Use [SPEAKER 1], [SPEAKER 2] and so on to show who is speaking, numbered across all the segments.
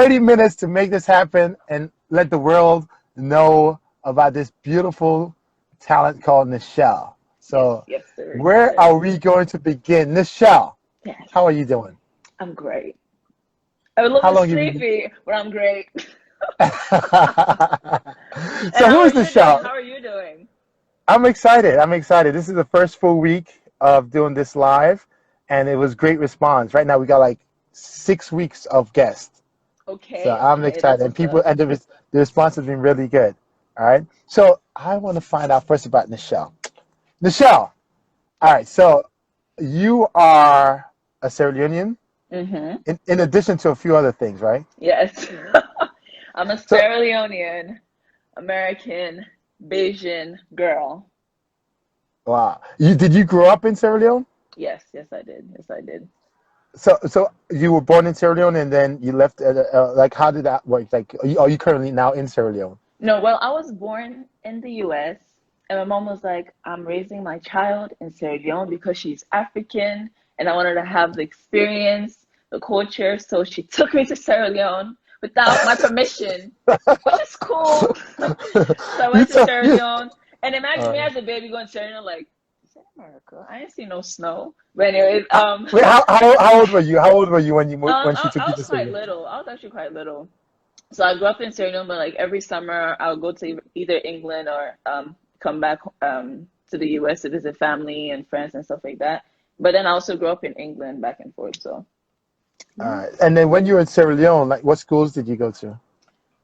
[SPEAKER 1] 30 minutes to make this happen and let the world know about this beautiful talent called Nachelle.
[SPEAKER 2] Yes,
[SPEAKER 1] So,
[SPEAKER 2] yes, sir. Yes,
[SPEAKER 1] where
[SPEAKER 2] sir.
[SPEAKER 1] are we going to begin? Nachelle,
[SPEAKER 2] Yes,
[SPEAKER 1] how are you doing?
[SPEAKER 2] I'm great. I'm a little
[SPEAKER 1] How
[SPEAKER 2] bit
[SPEAKER 1] long have you been?
[SPEAKER 2] sleepy, but I'm great. And
[SPEAKER 1] So,
[SPEAKER 2] how
[SPEAKER 1] who
[SPEAKER 2] are
[SPEAKER 1] is
[SPEAKER 2] you doing?
[SPEAKER 1] Nachelle?
[SPEAKER 2] How are you doing?
[SPEAKER 1] I'm excited. I'm excited. This is the first full week of doing this live, and it was great response. Right now, we got like 6 weeks of guests. So
[SPEAKER 2] Okay,
[SPEAKER 1] I'm
[SPEAKER 2] okay,
[SPEAKER 1] excited,
[SPEAKER 2] that's
[SPEAKER 1] and
[SPEAKER 2] what's
[SPEAKER 1] people
[SPEAKER 2] up.
[SPEAKER 1] and the response has been really good. All right, so I want to find out first about Nachelle. Nachelle, all
[SPEAKER 2] Yes.
[SPEAKER 1] right. So you are a Sierra Leonean,
[SPEAKER 2] Mm-hmm.
[SPEAKER 1] in addition to a few other things, right?
[SPEAKER 2] Yes. I'm a
[SPEAKER 1] So
[SPEAKER 2] Sierra Leonean American Bayesian girl.
[SPEAKER 1] wow, did you grow up in Sierra Leone?
[SPEAKER 2] Yes, yes, I did. Yes, I did.
[SPEAKER 1] So you were born in Sierra Leone, and then you left. Like, how did that work? Like, are you currently now in Sierra Leone?
[SPEAKER 2] No, well, I was born in the US, and my mom was like, I'm raising my child in Sierra Leone because she's African, and I wanted to have the experience, the culture. So she took me to Sierra Leone without my permission, which is cool. So I
[SPEAKER 1] you
[SPEAKER 2] went to
[SPEAKER 1] took
[SPEAKER 2] Sierra
[SPEAKER 1] you.
[SPEAKER 2] Leone, and imagine me
[SPEAKER 1] Uh,
[SPEAKER 2] as a baby going to Sierra Leone, like, is that America? I didn't see no snow. But anyways,
[SPEAKER 1] wait, how old were you? How old were you when she took
[SPEAKER 2] I
[SPEAKER 1] you
[SPEAKER 2] was
[SPEAKER 1] to Sierra
[SPEAKER 2] quite
[SPEAKER 1] Leone?
[SPEAKER 2] little. I was actually quite little. So I grew up in Sierra Leone, but like every summer I would go to either England or come back to the US to visit family and friends and stuff like that. But then I also grew up in England back and forth. So
[SPEAKER 1] All
[SPEAKER 2] mhm.
[SPEAKER 1] right, and then when you were in Sierra Leone, like, what schools did you go to?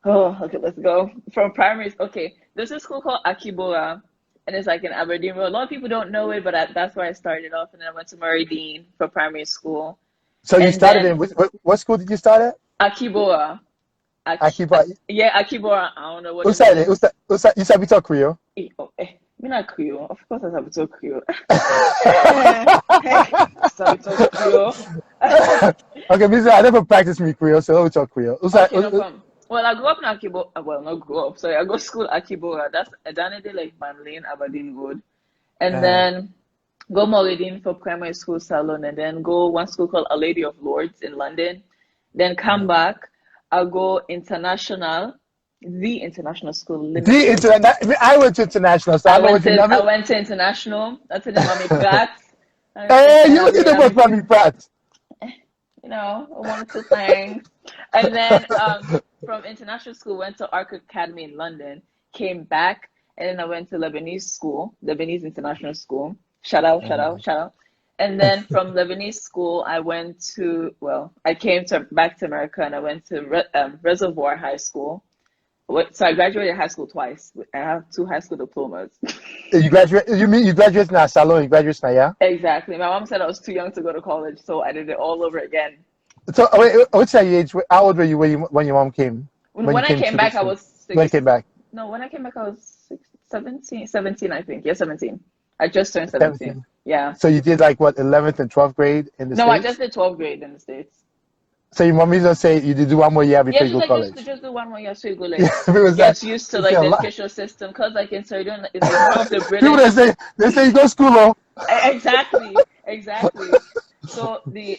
[SPEAKER 2] Oh, okay, let's go from primary. Okay, there's a school called Akibora, and it's like in Aberdeen Road. A lot of people don't know it, but that's where I started off, and then I went to Murray Dean for primary school,
[SPEAKER 1] So you
[SPEAKER 2] and
[SPEAKER 1] started
[SPEAKER 2] then
[SPEAKER 1] in what school did you start at?
[SPEAKER 2] Akibora.
[SPEAKER 1] Akiba.
[SPEAKER 2] Yeah, Akibora. I don't know what it
[SPEAKER 1] Usade,
[SPEAKER 2] means.
[SPEAKER 1] You said we talk Creole.
[SPEAKER 2] Oh, me not Creole. Of course, I have to talk Creole. Eh, so we talk Creole.
[SPEAKER 1] Okay, me say I never practiced me Creole, so we talk Creole.
[SPEAKER 2] Okay, no problem. Well, I grew up in Akibo. Well, not grew up. Sorry, I go to school Akibora. That's Danide, like Van Lane, Aberdeen Road, and
[SPEAKER 1] uh,
[SPEAKER 2] then go Moradin for primary school Salon, and then go one school called A Lady of Lords in London. Then come back. I'll go international, the international school
[SPEAKER 1] the
[SPEAKER 2] limited.
[SPEAKER 1] internet. I went to international, so I know what you
[SPEAKER 2] I
[SPEAKER 1] mean.
[SPEAKER 2] went to international. That's in Mami Pratt.
[SPEAKER 1] Hey,
[SPEAKER 2] And
[SPEAKER 1] you did the most Mammy Pratt.
[SPEAKER 2] one or two things. And then from international school, went to Arc Academy in London, came back, and then I went to Lebanese school, Lebanese International School. Shout out, shout out, shout out. And then from Lebanese school, I went to, well, I came to back to America and I went to Reservoir High School. So I graduated high school twice. I have two high school diplomas.
[SPEAKER 1] You graduate? You mean you graduate now? Salon? You graduate now? Yeah.
[SPEAKER 2] Exactly. My mom said I was too young to go to college, so I did it all over again.
[SPEAKER 1] So, wait, what's your age? How old were you when your mom came? When you
[SPEAKER 2] When I
[SPEAKER 1] came
[SPEAKER 2] came
[SPEAKER 1] to
[SPEAKER 2] back,
[SPEAKER 1] this?
[SPEAKER 2] I was
[SPEAKER 1] When you
[SPEAKER 2] six.
[SPEAKER 1] came back?
[SPEAKER 2] No, when I came back, I was 17, I think. Yeah, 17. I just turned 17.
[SPEAKER 1] 17.
[SPEAKER 2] Yeah.
[SPEAKER 1] So you did like what, 11th and 12th grade in the
[SPEAKER 2] No, I just
[SPEAKER 1] States?
[SPEAKER 2] did 12th grade in the States.
[SPEAKER 1] So your mommy just say you did do one more year
[SPEAKER 2] Yeah,
[SPEAKER 1] before you
[SPEAKER 2] she's
[SPEAKER 1] go
[SPEAKER 2] like,
[SPEAKER 1] college.
[SPEAKER 2] just do one more year so you go,
[SPEAKER 1] Yeah,
[SPEAKER 2] like,
[SPEAKER 1] because that
[SPEAKER 2] get used to,
[SPEAKER 1] it's
[SPEAKER 2] like,
[SPEAKER 1] a
[SPEAKER 2] the
[SPEAKER 1] lot.
[SPEAKER 2] educational system. Because, like, in Sweden, it's, like, more of the
[SPEAKER 1] People
[SPEAKER 2] British.
[SPEAKER 1] they say you go to school, oh.
[SPEAKER 2] Exactly, exactly. So the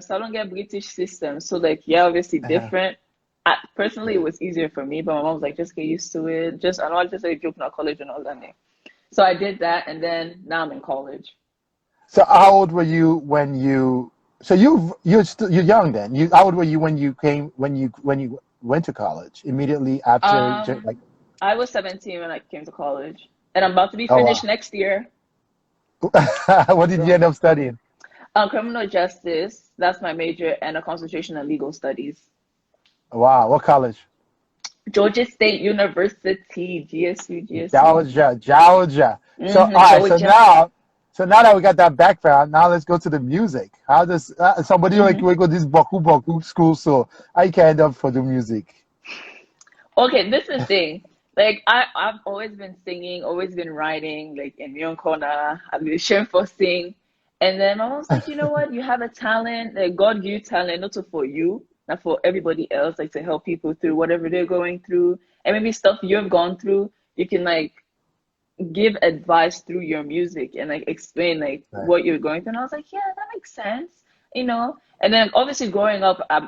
[SPEAKER 2] Salon get British system. So like yeah, obviously
[SPEAKER 1] Uh-huh.
[SPEAKER 2] different. Personally, it
[SPEAKER 1] Yeah.
[SPEAKER 2] was easier for me, but my mom was like, just get used to it. Just I know I just like joke not college and all that. So I did that, and then now I'm in college.
[SPEAKER 1] So how old were you when you? So you're young then. How old were you when you came when you went to college? Immediately after, like,
[SPEAKER 2] I was 17 when I came to college, and I'm about to be
[SPEAKER 1] oh
[SPEAKER 2] finished
[SPEAKER 1] wow.
[SPEAKER 2] next year.
[SPEAKER 1] What did you
[SPEAKER 2] So,
[SPEAKER 1] end up studying?
[SPEAKER 2] criminal justice, that's my major, and a concentration in legal studies.
[SPEAKER 1] Wow, what college?
[SPEAKER 2] Georgia State University, GSU, GSU.
[SPEAKER 1] Georgia, Georgia. So all right,
[SPEAKER 2] Georgia.
[SPEAKER 1] so now that we got that background, now let's go to the music. How does somebody like
[SPEAKER 2] hmm
[SPEAKER 1] we go this boku school? So I can end up for the music.
[SPEAKER 2] Okay, this is the thing. Like I've always been singing, always been writing, like in my own corner. I've been sharing for sing. And then my mom's like, you know what? You have a talent, like God give you talent, not to for you, not for everybody else, like to help people through whatever they're going through. And maybe stuff you've gone through, you can like give advice through your music and like explain like
[SPEAKER 1] Right.
[SPEAKER 2] what you're going through. And I was like, yeah, that makes sense. you know. And then obviously growing up, I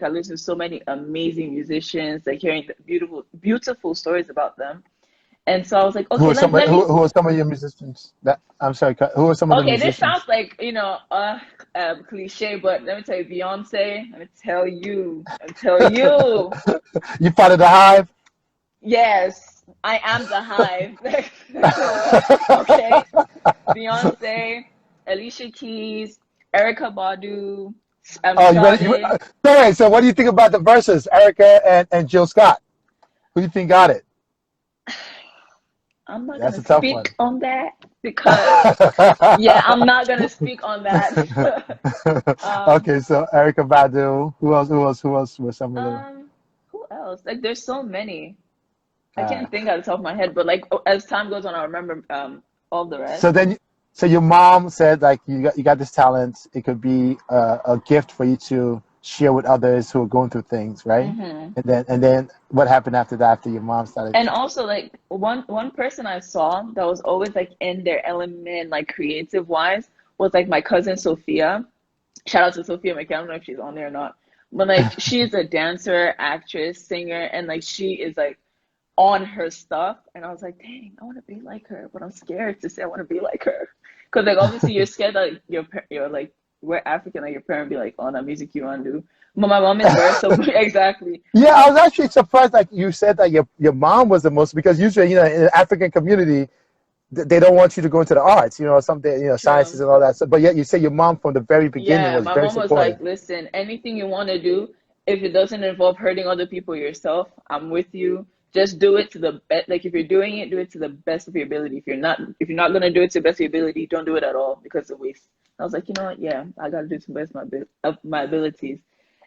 [SPEAKER 2] listened to so many amazing musicians, like hearing the beautiful stories about them. And so I was like,
[SPEAKER 1] Who
[SPEAKER 2] okay,
[SPEAKER 1] are some
[SPEAKER 2] let me.
[SPEAKER 1] who are some of your musicians? That I'm sorry, who are some of the
[SPEAKER 2] Okay, this sounds
[SPEAKER 1] musicians?
[SPEAKER 2] like, cliche, but let me tell you, Beyonce. Let me tell you.
[SPEAKER 1] You part of the hive?
[SPEAKER 2] Yes, I am the hive. Okay, Beyonce, Alicia Keys, Erica Badu,
[SPEAKER 1] Oh, you ready?
[SPEAKER 2] Sade.
[SPEAKER 1] Sorry. So, what do you think about the verses, Erica and Jill Scott? Who do you think got it?
[SPEAKER 2] I'm not
[SPEAKER 1] That's
[SPEAKER 2] gonna
[SPEAKER 1] a tough one.
[SPEAKER 2] speak on that because, yeah, I'm not gonna speak on that. um,
[SPEAKER 1] Okay, so Erica Badu. Who else? Who else? Who else were some of the?
[SPEAKER 2] um, who else? Like, there's so many. I
[SPEAKER 1] Uh,
[SPEAKER 2] can't think at the top of my head, but like as time goes on, I remember all the rest.
[SPEAKER 1] so then, so your mom said like you got this talent. It could be a gift for you to share with others who are going through things, right?
[SPEAKER 2] Hmm.
[SPEAKER 1] And then what happened after that? After your mom started.
[SPEAKER 2] And also, like one person I saw that was always like in their element, like creative wise, was like my cousin Sophia. Shout out to Sophia McKay. I don't know if she's on there or not, but like she's a dancer, actress, singer, and like she is like on her stuff. And I was like, dang, I want to be like her, but I'm scared to say I want to be like her, because like obviously you're scared that like, you're like, we're African, like your parent be like, oh, that music you want to do. But my mom is very so exactly.
[SPEAKER 1] Yeah, I
[SPEAKER 2] Um,
[SPEAKER 1] was actually surprised. Like you said that your mom was the most because usually in the African community they don't want you to go into the arts, something sciences
[SPEAKER 2] true.
[SPEAKER 1] and all that. So, but yet you say your mom from the very beginning
[SPEAKER 2] Yeah,
[SPEAKER 1] was
[SPEAKER 2] my
[SPEAKER 1] very
[SPEAKER 2] mom was like,
[SPEAKER 1] supportive.
[SPEAKER 2] listen, anything you want to do, if it doesn't involve hurting other people yourself, I'm with you. Just do it to the best. Like if you're doing it, do it to the best of your ability. If you're not gonna do it to the best of your ability, don't do it at all because it's a waste. I was like, you know what? Yeah, I gotta do it to the best of my abilities.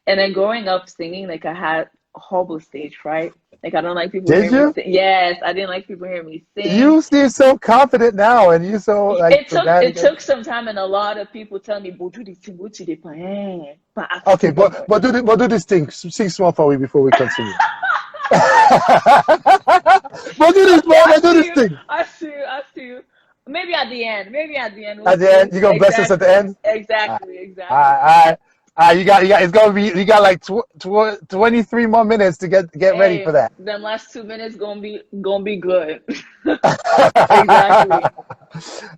[SPEAKER 2] And then growing up singing, like I had horrible stage fright. Like I don't like people
[SPEAKER 1] Did
[SPEAKER 2] hearing me
[SPEAKER 1] you?
[SPEAKER 2] sing. Yes, I didn't like people hearing me sing.
[SPEAKER 1] You seem so confident now, and you so like
[SPEAKER 2] It
[SPEAKER 1] dramatic.
[SPEAKER 2] took some time, and a lot of people tell me, "But do this thing, what you dey pa, but
[SPEAKER 1] Okay,
[SPEAKER 2] acting,
[SPEAKER 1] but do this thing. Sing small for me before we continue. But do this,
[SPEAKER 2] Okay, I
[SPEAKER 1] but do
[SPEAKER 2] see
[SPEAKER 1] this
[SPEAKER 2] you.
[SPEAKER 1] thing.
[SPEAKER 2] I see you. I see you. Maybe at the end. Maybe at the end
[SPEAKER 1] At the end, you gonna bless us at the
[SPEAKER 2] exactly,
[SPEAKER 1] end.
[SPEAKER 2] exactly,
[SPEAKER 1] All
[SPEAKER 2] exactly.
[SPEAKER 1] right, all right. You got. It's gonna be. You got like 23 more minutes to get ready for
[SPEAKER 2] Hey,
[SPEAKER 1] that.
[SPEAKER 2] them last 2 minutes gonna be good. Exactly.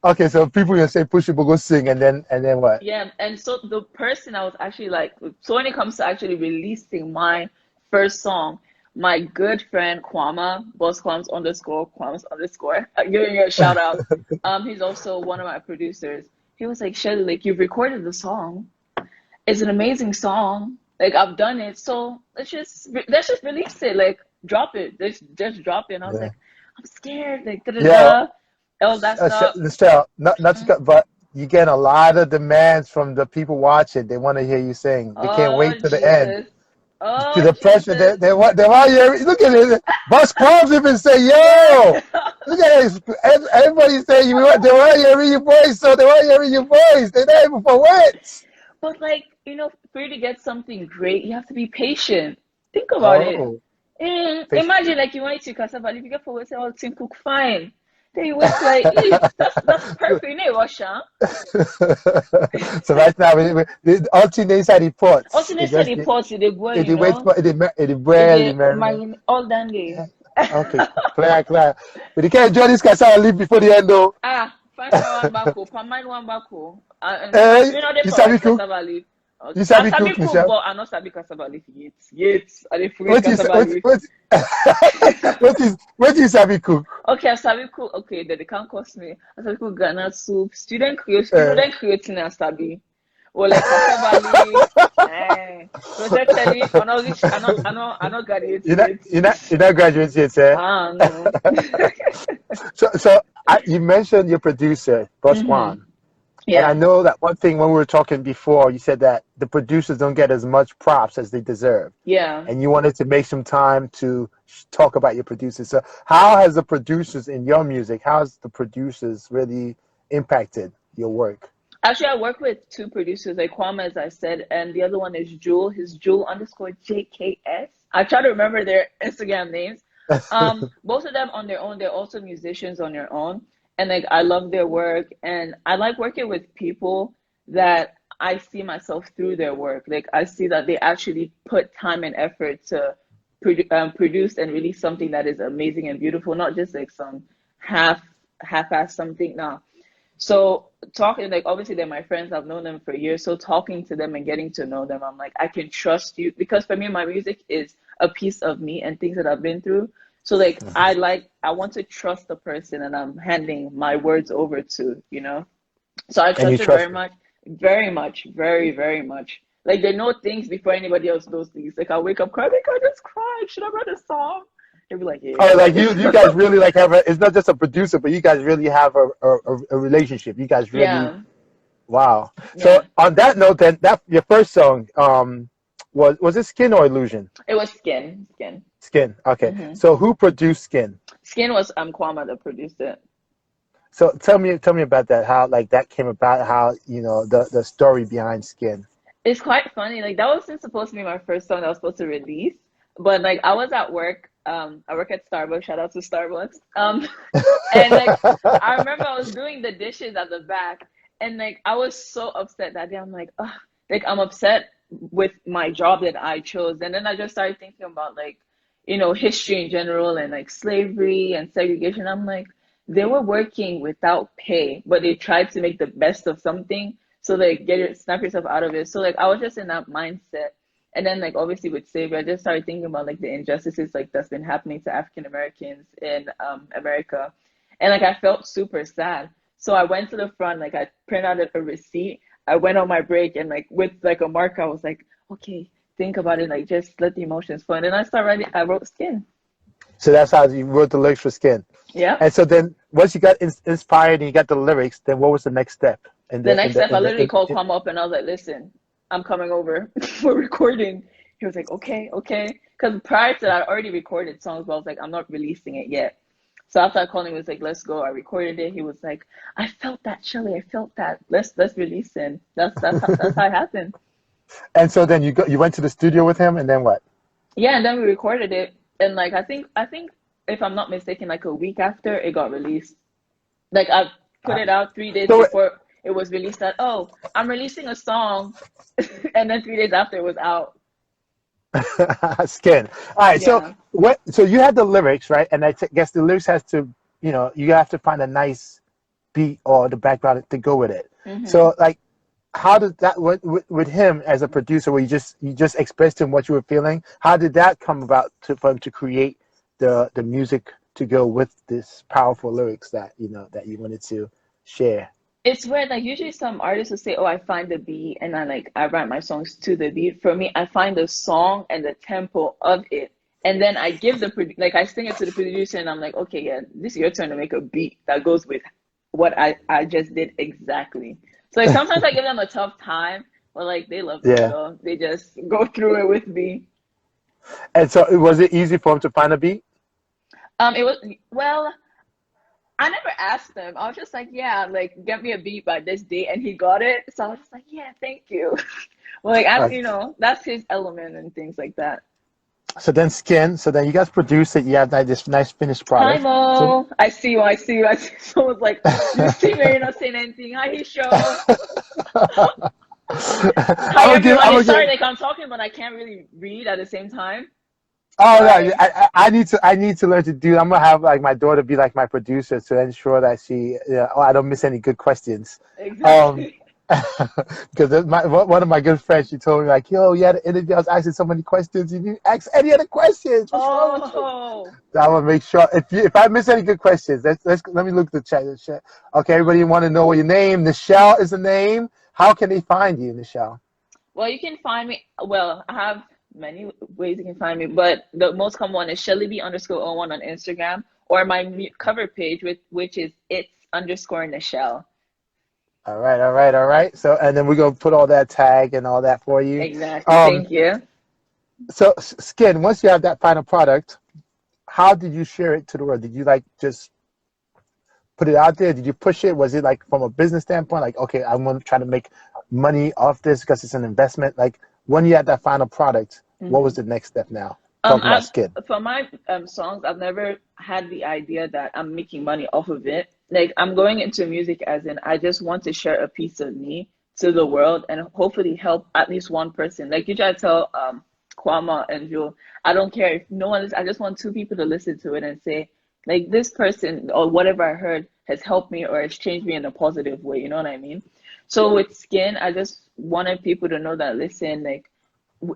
[SPEAKER 1] Okay, so people will say push it, but go sing, and then what?
[SPEAKER 2] Yeah, and so the person I was actually like, so when it comes to actually releasing my first song, my good friend Kwama, Boss Kwams underscore Kwams underscore, giving you a shout out. He's also one of my producers. He was like, Shelly, like you've recorded the song. It's an amazing song. Like I've done it, so let's just release it. Like drop it. Just drop it. And I was
[SPEAKER 1] Yeah.
[SPEAKER 2] like, I'm scared. Like da da
[SPEAKER 1] Yeah,
[SPEAKER 2] da, all that stuff.
[SPEAKER 1] Michelle, not to cut, but you get a lot of demands from the people watching. They want to hear you sing. They can't
[SPEAKER 2] Oh
[SPEAKER 1] wait to the end.
[SPEAKER 2] Jesus.
[SPEAKER 1] To
[SPEAKER 2] Oh
[SPEAKER 1] the pressure,
[SPEAKER 2] Jesus.
[SPEAKER 1] they want you. Look at it. Bus Crumbs even say,
[SPEAKER 2] Yeah.
[SPEAKER 1] "Yo, look at this." Everybody saying they want to hear your voice, so they want to hear your voice. They're not even for what?
[SPEAKER 2] But like, for you to get something great, you have to be patient. Think about it.
[SPEAKER 1] Oh,
[SPEAKER 2] Imagine like you want to cassava, if you get for say all thing cook fine. Then you wait till I eat. That's perfect, you know, Russia.
[SPEAKER 1] so right now, all thing inside the pots.
[SPEAKER 2] Also, they
[SPEAKER 1] It
[SPEAKER 2] said
[SPEAKER 1] just
[SPEAKER 2] the pot they boil,
[SPEAKER 1] it wait for it
[SPEAKER 2] It
[SPEAKER 1] barely
[SPEAKER 2] they
[SPEAKER 1] marinate.
[SPEAKER 2] marine all damn day.
[SPEAKER 1] Okay, clear, clear. But you can't enjoy this cassava leaf before the end, though.
[SPEAKER 2] Ah, find my one back home, mine one back home. And
[SPEAKER 1] Hey,
[SPEAKER 2] they
[SPEAKER 1] you
[SPEAKER 2] for
[SPEAKER 1] sabi
[SPEAKER 2] white
[SPEAKER 1] cook?
[SPEAKER 2] cassava leaf.
[SPEAKER 1] You
[SPEAKER 2] I
[SPEAKER 1] sabi
[SPEAKER 2] sabi
[SPEAKER 1] cook,
[SPEAKER 2] cook,
[SPEAKER 1] Michelle?
[SPEAKER 2] but I not sabi cassava leaf yet. Yet, I dey forget
[SPEAKER 1] What you
[SPEAKER 2] cassava
[SPEAKER 1] what
[SPEAKER 2] leaf.
[SPEAKER 1] what what you sabi cook?
[SPEAKER 2] Okay, I sabi cook. Okay, then they can't cost me. I sabi cook Ghana soup,
[SPEAKER 1] Uh,
[SPEAKER 2] student creating I sabi. Or like cassava leaf. Project I not reach. I not graduate
[SPEAKER 1] you're not
[SPEAKER 2] yet.
[SPEAKER 1] you're not you're not graduate yet, eh?
[SPEAKER 2] Ah no.
[SPEAKER 1] So you mentioned your producer, Boss
[SPEAKER 2] Mm-hmm.
[SPEAKER 1] Kwan. And I
[SPEAKER 2] Yeah.
[SPEAKER 1] know that one thing when we were talking before, you said that the producers don't get as much props as they deserve.
[SPEAKER 2] Yeah.
[SPEAKER 1] And you wanted to make some time to talk about your producers. So how has the producers in your music, how has the producers really impacted your work?
[SPEAKER 2] Actually, I work with two producers, like Kwame, as I said, and the other one is Jewel. His Jewel underscore JKS. I try to remember their Instagram names. Both of them on their own, they're also musicians on their own. And like I love their work and I like working with people that I see myself through their work. Like I see that they actually put time and effort to produce and release something that is amazing and beautiful, not just like some half half-ass something. No. So talking, like obviously they're my friends, I've known them for years. So talking to them and getting to know them, I'm like, I can trust you because for me, my music is a piece of me and things that I've been through. So like I want to trust the person and I'm handing my words over to, you know. So I
[SPEAKER 1] And you
[SPEAKER 2] trust it
[SPEAKER 1] trust them.
[SPEAKER 2] very much, very, very much. Like they know things before anybody else knows things. Like I wake up crying, like I just cried. Should I write a song? They'll be like,
[SPEAKER 1] Oh,
[SPEAKER 2] yeah.
[SPEAKER 1] like you guys really like have a. It's not just a producer, but you guys really have a relationship. You guys really
[SPEAKER 2] Yeah,
[SPEAKER 1] wow. So
[SPEAKER 2] yeah.
[SPEAKER 1] on that note, then that your first song was it Skin or Illusion?
[SPEAKER 2] It was Skin, Skin.
[SPEAKER 1] Skin. Okay.
[SPEAKER 2] hmm
[SPEAKER 1] So who produced Skin?
[SPEAKER 2] Skin was Kwama that produced it.
[SPEAKER 1] So tell me about that. How like that came about? How the story behind Skin?
[SPEAKER 2] It's quite funny. Like that wasn't supposed to be my first song that I was supposed to release, but like I was at work. I work at Starbucks. Shout out to Starbucks. And like I remember I was doing the dishes at the back, and like I was so upset that day. I'm like, ugh, like I'm upset with my job that I chose, and then I just started thinking about like, history in general and like slavery and segregation. I'm like, they were working without pay, but they tried to make the best of something. So like snap yourself out of it. So like I was just in that mindset. And then like obviously with slavery, I just started thinking about like the injustices like that's been happening to African Americans in America. And like I felt super sad. So I went to the front, like I printed out a receipt. I went on my break and like with like a marker, I was like, okay, think about it, like just let the emotions flow. And then I wrote Skin.
[SPEAKER 1] So that's how you wrote the lyrics for Skin.
[SPEAKER 2] Yeah.
[SPEAKER 1] And so then once you got inspired and you got the lyrics, then what was the next step in
[SPEAKER 2] The
[SPEAKER 1] the
[SPEAKER 2] next step, I literally called
[SPEAKER 1] in
[SPEAKER 2] Kwame up and I was like, listen, I'm coming over. We're recording. He was like, okay, okay. Because prior to that, I already recorded songs, but I was like, I'm not releasing it yet. So after I called him, he was like, let's go. I recorded it. He was like, I felt that, Shelly. I felt that. Let's release it. That's how it happened.
[SPEAKER 1] and so then you went to the studio with him and then what?
[SPEAKER 2] Yeah, and then we recorded it. And like I think if I'm not mistaken, like a week after it got released. Like I put
[SPEAKER 1] Uh,
[SPEAKER 2] it out 3 days
[SPEAKER 1] So
[SPEAKER 2] before it was released that, oh, I'm releasing a song. And then 3 days after it was out.
[SPEAKER 1] Skin. All right. So
[SPEAKER 2] Yeah.
[SPEAKER 1] what? So you had the lyrics, right? And guess the lyrics has to, you have to find a nice beat or the background to go with it.
[SPEAKER 2] hmm
[SPEAKER 1] So like, how did that with him as a producer, where you just expressed to him what you were feeling? How did that come about for him to create the music to go with this powerful lyrics that you wanted to share?
[SPEAKER 2] It's weird. Like usually some artists will say, "Oh, I find the beat and I write my songs to the beat." For me, I find the song and the tempo of it, and then I give like I sing it to the producer, and I'm like, "Okay, yeah, this is your turn to make a beat that goes with what I just did exactly." So like sometimes I give them a tough time, but like they love me,
[SPEAKER 1] Yeah.
[SPEAKER 2] so they just go through it with me.
[SPEAKER 1] And so was it easy for him to find a beat?
[SPEAKER 2] It was well. I never asked him. I was just like, yeah, like get me a beat by this date, and he got it. So I was just like, yeah, thank you. Well, like
[SPEAKER 1] All
[SPEAKER 2] I,
[SPEAKER 1] right.
[SPEAKER 2] that's his element and things like that.
[SPEAKER 1] So then Skin. So then you guys produce it. You have this nice finished
[SPEAKER 2] Hi
[SPEAKER 1] product. So
[SPEAKER 2] Mo, I see you. I see you. I see. Someone's like, you see me? You're not saying anything. Hi, show. Hi
[SPEAKER 1] I'm
[SPEAKER 2] everybody.
[SPEAKER 1] gonna
[SPEAKER 2] Sorry,
[SPEAKER 1] give.
[SPEAKER 2] like I'm talking, but I can't really read at the same time.
[SPEAKER 1] Oh no,
[SPEAKER 2] Sorry.
[SPEAKER 1] I need to learn to do. I'm gonna have like my daughter be like my producer to ensure that I don't miss any good questions. Um,
[SPEAKER 2] Exactly.
[SPEAKER 1] because one of my good friends, she told me like, yo, you had an interview. I was asking so many questions. You didn't ask any other questions. What's wrong with you?
[SPEAKER 2] Oh,
[SPEAKER 1] So I want to make sure if I miss any good questions, let me look at the chat. Okay, everybody want to know what your name? Nachelle is the name. How can they find you, Nachelle?
[SPEAKER 2] well, you can find me. Well, I have many ways you can find me, but the most common one is ShellyB_01 on Instagram or my cover page, which is it's underscore Nachelle.
[SPEAKER 1] All right, all right, all right. So, and then we're gonna put all that tag and all that for you.
[SPEAKER 2] Exactly.
[SPEAKER 1] Um,
[SPEAKER 2] Thank you.
[SPEAKER 1] so Skin, once you have that final product, how did you share it to the world? Did you like just put it out there? Did you push it? Was it like from a business standpoint, like, okay, I want to try to make money off this because it's an investment? Like when you had that final product, what was
[SPEAKER 2] hmm
[SPEAKER 1] the next step now? Talking about
[SPEAKER 2] I've
[SPEAKER 1] Skin.
[SPEAKER 2] for my songs, I've never had the idea that I'm making money off of it. Like I'm going into music as in I just want to share a piece of me to the world and hopefully help at least one person. Like you try to tell Kwama and Jewel, I don't care if no one is, I just want two people to listen to it and say, like, this person or whatever I heard has helped me or has changed me in a positive way. You know what I mean? So with Skin, I just wanted people to know that, listen, like,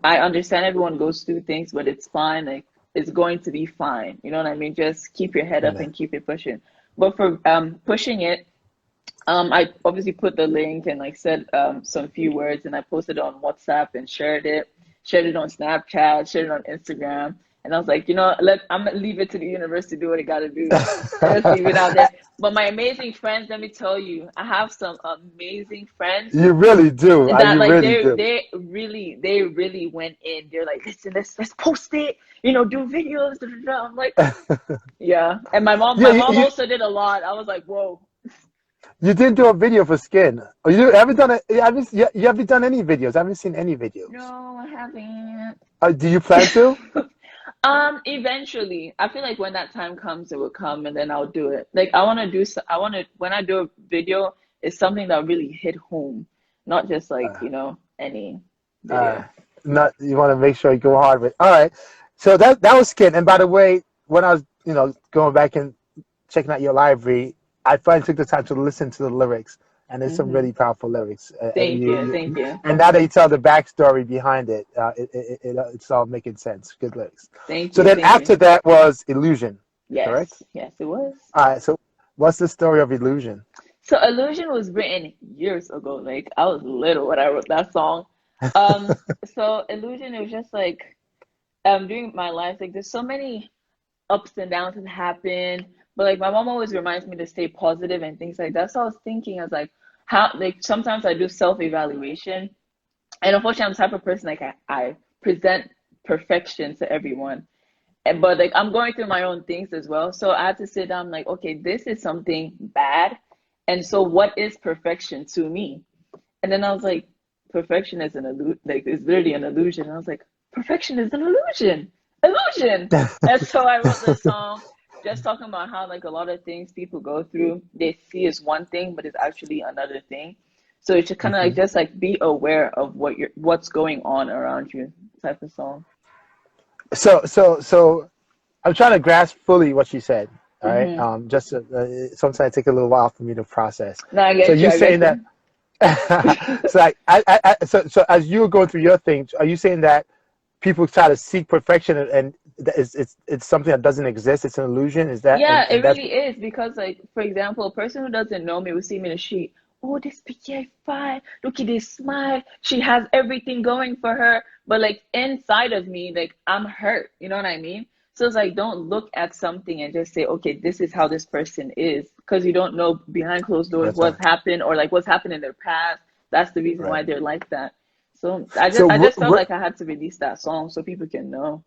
[SPEAKER 2] I understand everyone goes through things, but it's fine. Like, it's going to be fine. You know what I mean? Just keep your head up
[SPEAKER 1] Yeah.
[SPEAKER 2] and keep it pushing. But for pushing it, I obviously put the link and like said some few words, and I posted it on WhatsApp and shared it on Snapchat, shared it on Instagram. And I was like, I'm gonna leave it to the universe to do what it gotta do. Just leave it out there. But my amazing friends, let me tell you, I have some amazing friends
[SPEAKER 1] You really do.
[SPEAKER 2] that
[SPEAKER 1] You
[SPEAKER 2] like
[SPEAKER 1] really
[SPEAKER 2] they
[SPEAKER 1] do.
[SPEAKER 2] they really they really went in. They're like, listen, let's post it, do videos. Da, da, da. I'm like, yeah. And my mom
[SPEAKER 1] Yeah,
[SPEAKER 2] my mom also did a lot. I was like, whoa.
[SPEAKER 1] you did do a video for Skin. Oh, you haven't done it. You haven't done any videos. I haven't seen any videos.
[SPEAKER 2] No, I haven't.
[SPEAKER 1] Do you plan to?
[SPEAKER 2] Eventually, I feel like when that time comes, it will come, and then I'll do it. Like I want to do, I want to when I do a video, it's something that really hit home, not just like any
[SPEAKER 1] Uh,
[SPEAKER 2] video.
[SPEAKER 1] Not you want to make sure you go hard with. All right. So that was Skin. And by the way, when I was going back and checking out your library, I finally took the time to listen to the lyrics, and there's some
[SPEAKER 2] Hmm.
[SPEAKER 1] really powerful lyrics.
[SPEAKER 2] Thank you, thank you,
[SPEAKER 1] And now that you tell the backstory behind it, it's all making sense. Good lyrics.
[SPEAKER 2] thank
[SPEAKER 1] So
[SPEAKER 2] you,
[SPEAKER 1] then
[SPEAKER 2] thank you.
[SPEAKER 1] after that was Illusion, correct?
[SPEAKER 2] Yes, yes, it was.
[SPEAKER 1] All right. So what's the story of Illusion?
[SPEAKER 2] So Illusion was written years ago. Like I was little when I wrote that song. So Illusion, it was just like during my life, like there's so many ups and downs that happen. But like my mom always reminds me to stay positive and things like that. So I was thinking, I was like, how like sometimes I do self-evaluation. And unfortunately I'm the type of person like I present perfection to everyone. But like I'm going through my own things as well. So I had to sit down like, okay, this is something bad. And so what is perfection to me? And then I was like, perfection is an illusion, like it's literally an illusion. And I was like, perfection is an illusion. Illusion. And so I wrote this song just talking about how like a lot of things people go through, they see as one thing, but it's actually another thing. So you should kind of like
[SPEAKER 1] Mhm.
[SPEAKER 2] just like be aware of what's going on around you type of song.
[SPEAKER 1] So I'm trying to grasp fully what you said. All right.
[SPEAKER 2] Hmm.
[SPEAKER 1] Just sometimes it take a little while for me to process.
[SPEAKER 2] No, I
[SPEAKER 1] So
[SPEAKER 2] get you.
[SPEAKER 1] you
[SPEAKER 2] I
[SPEAKER 1] saying
[SPEAKER 2] get
[SPEAKER 1] that?
[SPEAKER 2] you.
[SPEAKER 1] So like, so as you were going through your thing, are you saying that people try to seek perfection and it's something that doesn't exist? It's an illusion. Is that
[SPEAKER 2] Yeah, it
[SPEAKER 1] and that's
[SPEAKER 2] really is because, like, for example, a person who doesn't know me will see me in the street. Oh, this picture is fine. Look at this smile. She has everything going for her. But like inside of me, like I'm hurt. You know what I mean? So it's like don't look at something and just say, okay, this is how this person is, because you don't know behind closed doors
[SPEAKER 1] that's right.
[SPEAKER 2] what's happened or like what's happened in their past. That's the reason
[SPEAKER 1] Right.
[SPEAKER 2] why they're like that. So I just
[SPEAKER 1] So
[SPEAKER 2] I just felt like I had to release that song so people can know.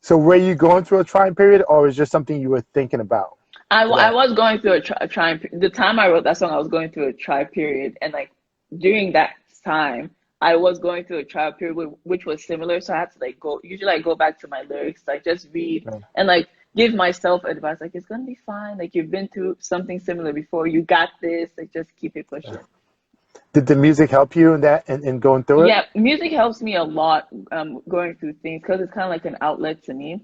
[SPEAKER 1] so were you going through a trying period, or is just something you were thinking about?
[SPEAKER 2] I
[SPEAKER 1] That
[SPEAKER 2] was going through a trying the time I wrote that song I was going through a try period, and like during that time I was going through a trial period which was similar, so I had to like go usually I go back to my lyrics, like just read
[SPEAKER 1] right.
[SPEAKER 2] and like give myself advice, like it's gonna be fine, like you've been through something similar before, you got this, like just keep it pushing.
[SPEAKER 1] Did the music help you in that in going through it?
[SPEAKER 2] Yeah, music helps me a lot going through things because it's kind of like an outlet to me.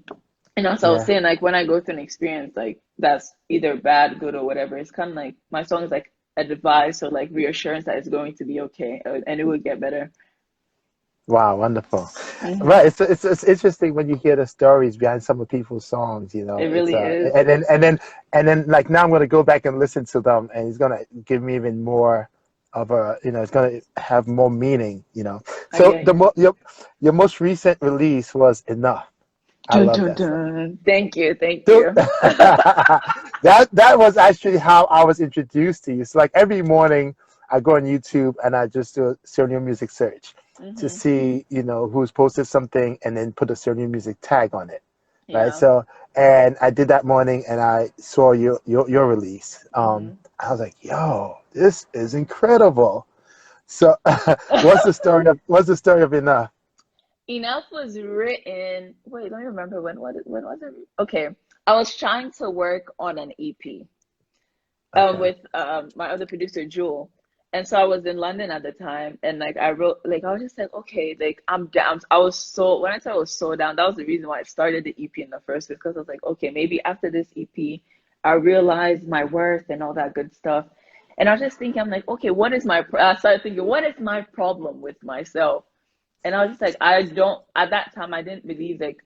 [SPEAKER 2] And also, I was
[SPEAKER 1] Yeah.
[SPEAKER 2] saying, like, when I go through an experience, like, that's either bad, good, or whatever, it's kind of like my song is like advice or like reassurance that it's going to be okay and it will get better.
[SPEAKER 1] Wow, wonderful.
[SPEAKER 2] Hmm.
[SPEAKER 1] Right. It's interesting when you hear the stories behind some of people's songs,
[SPEAKER 2] It
[SPEAKER 1] It's
[SPEAKER 2] really is.
[SPEAKER 1] and then like now I'm gonna go back and listen to them and it's gonna give me even more of a it's gonna have more meaning.
[SPEAKER 2] I
[SPEAKER 1] So
[SPEAKER 2] get you.
[SPEAKER 1] your most recent release was Enough. I
[SPEAKER 2] Dun,
[SPEAKER 1] love
[SPEAKER 2] dun,
[SPEAKER 1] that song.
[SPEAKER 2] dun. Thank you. Thank
[SPEAKER 1] So
[SPEAKER 2] you.
[SPEAKER 1] that was actually how I was introduced to you. So like every morning I go on YouTube and I just do a Serenium music search to
[SPEAKER 2] Hmm.
[SPEAKER 1] see, who's posted something and then put a Serenium music tag on it. Right.
[SPEAKER 2] Yeah.
[SPEAKER 1] So and I did that morning and I saw your release.
[SPEAKER 2] Hmm.
[SPEAKER 1] I was like, yo, this is incredible. So what's the story of Enough?
[SPEAKER 2] Enough was written. Wait, let me remember when was it? Okay, I was trying to work on an EP
[SPEAKER 1] Okay.
[SPEAKER 2] with my other producer Jewel, And so I was in London at the time, and like I wrote, like I was just like, okay, like I'm down. I was so when I said I was so down, that was the reason why I started the EP in the first place, because I was like, okay, maybe after this EP, I realized my worth and all that good stuff. And I was just thinking, I'm like, okay, I started thinking, what is my problem with myself? And I was just like, I don't, at that time, I didn't believe like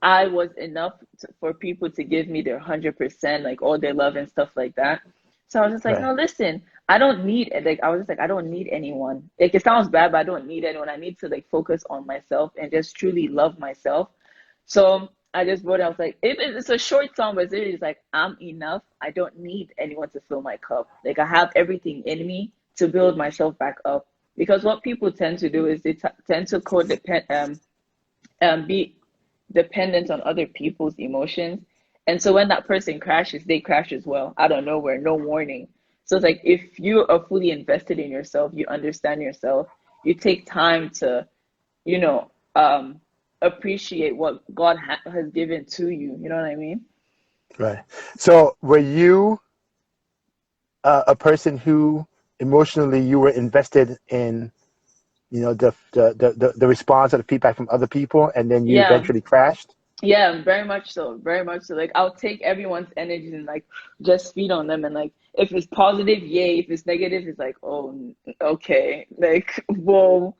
[SPEAKER 2] I was enough for people to give me their 100%, like all their love and stuff like that. So I was just like,
[SPEAKER 1] Right.
[SPEAKER 2] no, listen, I don't need it. Like, I was just like, I don't need anyone. Like, it sounds bad, but I don't need anyone. I need to like focus on myself and just truly love myself. So I just wrote, I was like, it's a short song, but it's like, I'm enough. I don't need anyone to fill my cup. Like, I have everything in me to build myself back up. Because what people tend to do is they tend to be dependent on other people's emotions. And so when that person crashes, they crash as well, out of nowhere, no warning. So it's like if you are fully invested in yourself, you understand yourself, you take time to, you know, appreciate what God has given to you. You know what I mean?
[SPEAKER 1] Right. So were you a person who emotionally you were invested in, the response or the feedback from other people, and then you
[SPEAKER 2] Yeah.
[SPEAKER 1] eventually crashed?
[SPEAKER 2] Yeah, very much so. Very much so. Like I'll take everyone's energy and like just feed on them, and like if it's positive, yay. If it's negative, it's like, oh, okay. Like, whoa,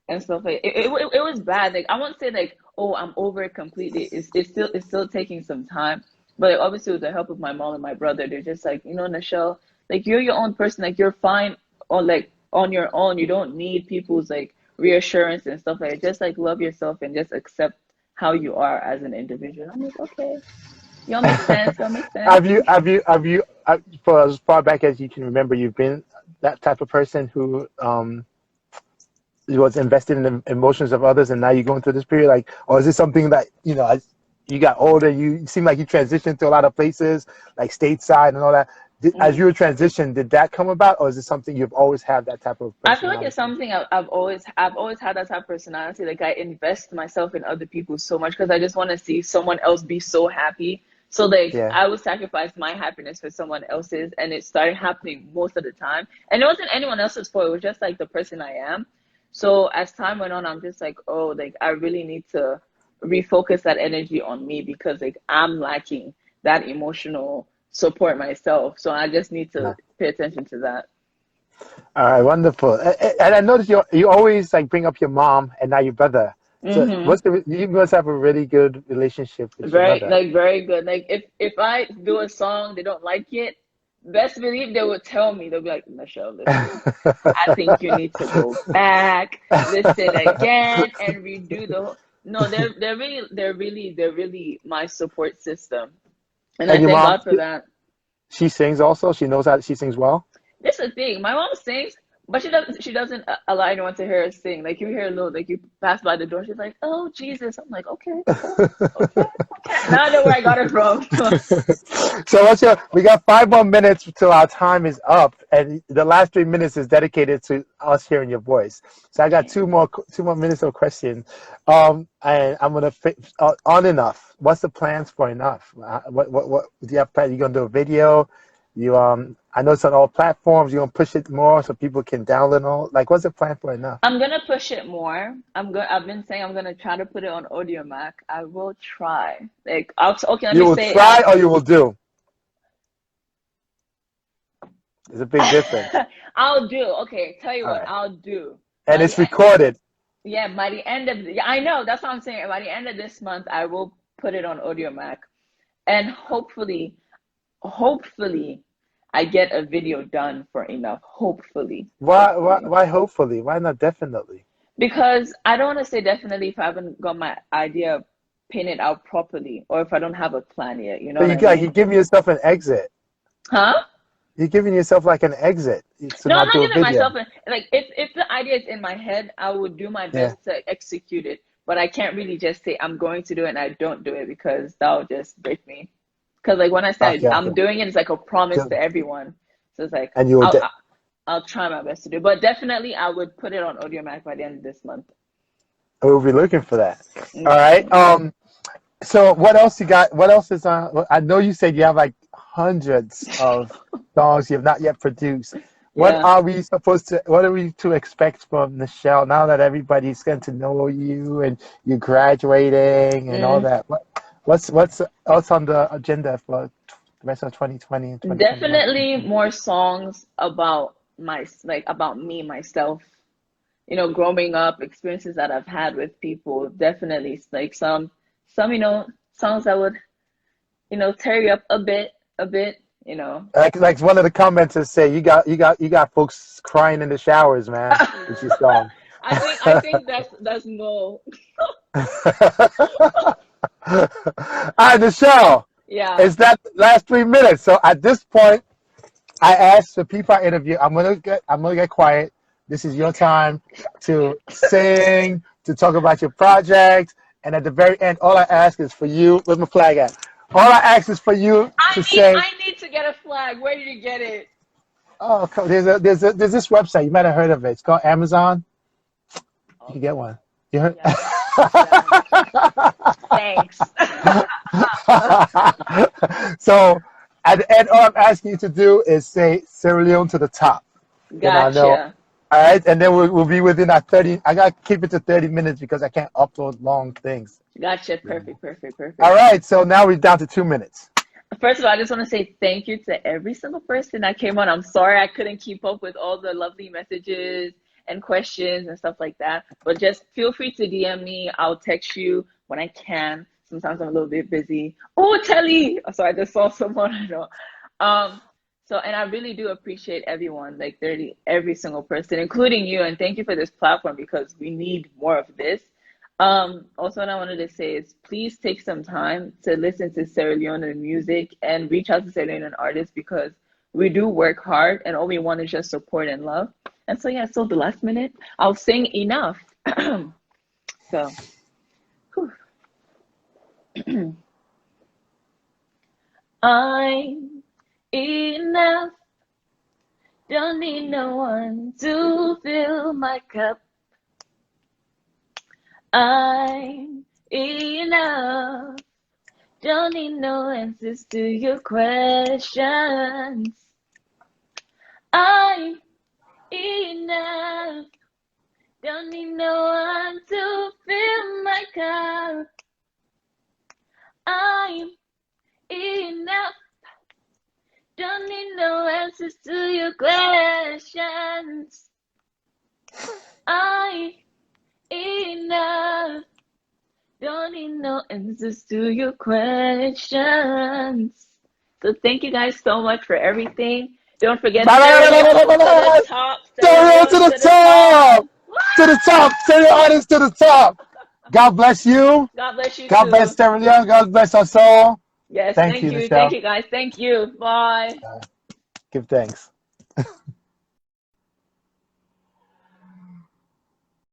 [SPEAKER 2] and stuff like it was bad. Like I won't say like, oh, I'm over it completely. It's still taking some time. But like, obviously with the help of my mom and my brother, they're just like, Nachelle, like you're your own person, like you're fine on your own. You don't need people's like reassurance and stuff like that. Just like love yourself and just accept how you are as an individual. I'm like, okay, y'all make sense. Y'all make sense.
[SPEAKER 1] For as far back as you can remember, you've been that type of person who was invested in the emotions of others, and now you're going through this period, like, or is this something that as you got older, you seem like you transitioned to a lot of places, like stateside and all that. As
[SPEAKER 2] Mm.
[SPEAKER 1] you were transitioned, did that come about, or is it something you've always had that type of
[SPEAKER 2] I feel like it's
[SPEAKER 1] personality?
[SPEAKER 2] something I've always had that type of personality. Like I invest myself in other people so much because I just want to see someone else be so happy. So like
[SPEAKER 1] Yeah.
[SPEAKER 2] I would sacrifice my happiness for someone else's, and it started happening most of the time. And it wasn't anyone else's fault. It was just like the person I am. So as time went on, I'm just like, oh, like I really need to refocus that energy on me because like I'm lacking that emotional support myself. So I just need to pay attention to that.
[SPEAKER 1] All right, wonderful. And I noticed you always like bring up your mom and now your brother. So
[SPEAKER 2] Mm-hmm.
[SPEAKER 1] you must have a really good relationship with your
[SPEAKER 2] Very,
[SPEAKER 1] brother.
[SPEAKER 2] like very good. Like if I do a song, they don't like it, best believe they would tell me. They'll be like, Michelle, listen, I think you need to go back, listen again, and redo the whole. No, they're really my support system, and I
[SPEAKER 1] And your
[SPEAKER 2] thank
[SPEAKER 1] mom,
[SPEAKER 2] God for that.
[SPEAKER 1] she sings also. She knows how she sings well.
[SPEAKER 2] This is the thing. My mom sings, but she doesn't allow anyone to hear her sing. Like you hear a little, like you pass by the door, she's like, "Oh Jesus!" I'm like, "Okay, cool, okay, okay." Now I know where I got it from.
[SPEAKER 1] So we got 5 more minutes till our time is up, and the last 3 minutes is dedicated to us hearing your voice. So I got
[SPEAKER 2] Okay.
[SPEAKER 1] two more minutes of questions, and I'm gonna on enough. What's the plans for enough? What do you have plans? You gonna do a video? I know it's on all platforms. You gonna push it more so people can download all. Like, what's the plan for enough?
[SPEAKER 2] I'm gonna push it more. I've been saying I'm gonna try to put it on Audio Mac. I will try. Like, okay. Let
[SPEAKER 1] You
[SPEAKER 2] me
[SPEAKER 1] will
[SPEAKER 2] say,
[SPEAKER 1] try or you will do. There's a big difference.
[SPEAKER 2] I'll do. Okay, tell you
[SPEAKER 1] All
[SPEAKER 2] what,
[SPEAKER 1] right,
[SPEAKER 2] I'll do
[SPEAKER 1] and
[SPEAKER 2] by the
[SPEAKER 1] it's
[SPEAKER 2] end.
[SPEAKER 1] recorded.
[SPEAKER 2] Yeah, by the end of yeah, I know. That's what I'm saying. By the end of this month, I will put it on Audio Mac, and hopefully, I get a video done for enough. Hopefully.
[SPEAKER 1] Why hopefully? Why not definitely?
[SPEAKER 2] Because I don't want to say definitely if I haven't got my idea painted out properly or if I don't have a plan yet. You know
[SPEAKER 1] So
[SPEAKER 2] what
[SPEAKER 1] you
[SPEAKER 2] I
[SPEAKER 1] got
[SPEAKER 2] mean?
[SPEAKER 1] you're giving yourself an exit.
[SPEAKER 2] Huh?
[SPEAKER 1] You're giving yourself like an exit to
[SPEAKER 2] No, I'm
[SPEAKER 1] not
[SPEAKER 2] not
[SPEAKER 1] do a
[SPEAKER 2] giving
[SPEAKER 1] video.
[SPEAKER 2] myself like if the idea is in my head, I would do my
[SPEAKER 1] Yeah.
[SPEAKER 2] best to execute it. But I can't really just say I'm going to do it and I don't do it because that'll just break me. Because like when I said
[SPEAKER 1] Okay.
[SPEAKER 2] I'm
[SPEAKER 1] Okay.
[SPEAKER 2] doing it, it's like a promise
[SPEAKER 1] So,
[SPEAKER 2] to everyone. So it's like
[SPEAKER 1] and you will.
[SPEAKER 2] I'll try my best to do it. But definitely I would put it on AudioMac by the end of this month.
[SPEAKER 1] We'll be looking for that. All right.
[SPEAKER 2] Okay.
[SPEAKER 1] So what else you got? What else is on? I know you said you have like hundreds of songs you have not yet produced.
[SPEAKER 2] Yeah.
[SPEAKER 1] What are we to expect from Nachelle now that everybody's getting to know you and you graduating and all
[SPEAKER 2] Mm.
[SPEAKER 1] that? What's else on the agenda for the rest of 2020 and 2021?
[SPEAKER 2] Definitely more songs about about me, myself, growing up, experiences that I've had with people. Definitely like some, songs that would, tear you up a bit,
[SPEAKER 1] Like one of the commenters say, you got folks crying in the showers, man, with your song.
[SPEAKER 2] I think that's Mo.
[SPEAKER 1] All right, Michelle,
[SPEAKER 2] Yeah.
[SPEAKER 1] it's that last 3 minutes. So at this point, I asked the people I interview. I'm gonna get quiet. This is your time to sing, to talk about your project, and at the very end, all I ask is for you. Where's my flag at? All I ask is for you to say,
[SPEAKER 2] I need to get a flag. Where did you get it?
[SPEAKER 1] "Oh, there's this website. You might have heard of it. It's called Amazon. You can get
[SPEAKER 2] Okay.
[SPEAKER 1] one. You heard?"
[SPEAKER 2] Yeah. Yeah. Thanks.
[SPEAKER 1] So at the end, all I'm asking you to do is say Sierra Leone to the top. Then I know.
[SPEAKER 2] Gotcha.
[SPEAKER 1] All right, and then we'll be within that 30. I gotta keep it to 30 minutes because I can't upload long things.
[SPEAKER 2] Gotcha.
[SPEAKER 1] You know.
[SPEAKER 2] Perfect. Perfect.
[SPEAKER 1] All
[SPEAKER 2] Perfect.
[SPEAKER 1] right, so now we're down to 2 minutes.
[SPEAKER 2] First of all, I just want to say thank you to every single person that came on. I'm sorry I couldn't keep up with all the lovely messages and questions and stuff like that. But just feel free to DM me. I'll text you when I can. Sometimes I'm a little bit busy. Oh, Telly! Oh, sorry, I just saw someone I know. And I really do appreciate everyone, like 30, every single person, including you. And thank you for this platform because we need more of this. Also, what I wanted to say is please take some time to listen to Sierra Leone music and reach out to Sierra Leone artists because we do work hard and all we want is just support and love. And so, yeah, so the last minute, I'll sing enough. So, I'm enough, don't need no one to fill my cup. I'm enough. Don't need no answers to your questions. I'm enough. Don't need no one to fill my cup. I'm enough. Don't need no answers to your questions. I'm enough. Don't need no answers to your questions. So thank you guys so much for everything. Don't forget Sierra Leone to the top. Sierra
[SPEAKER 1] Stereo to
[SPEAKER 2] Leone
[SPEAKER 1] the
[SPEAKER 2] to the top.
[SPEAKER 1] top! To the top! Stereo artist to the top! God bless you.
[SPEAKER 2] God bless you
[SPEAKER 1] God bless
[SPEAKER 2] too.
[SPEAKER 1] Sierra Leone. God bless us all.
[SPEAKER 2] Yes,
[SPEAKER 1] Thank
[SPEAKER 2] thank
[SPEAKER 1] you,
[SPEAKER 2] you. Thank
[SPEAKER 1] Michelle.
[SPEAKER 2] you guys. Thank you. Bye.
[SPEAKER 1] Give thanks.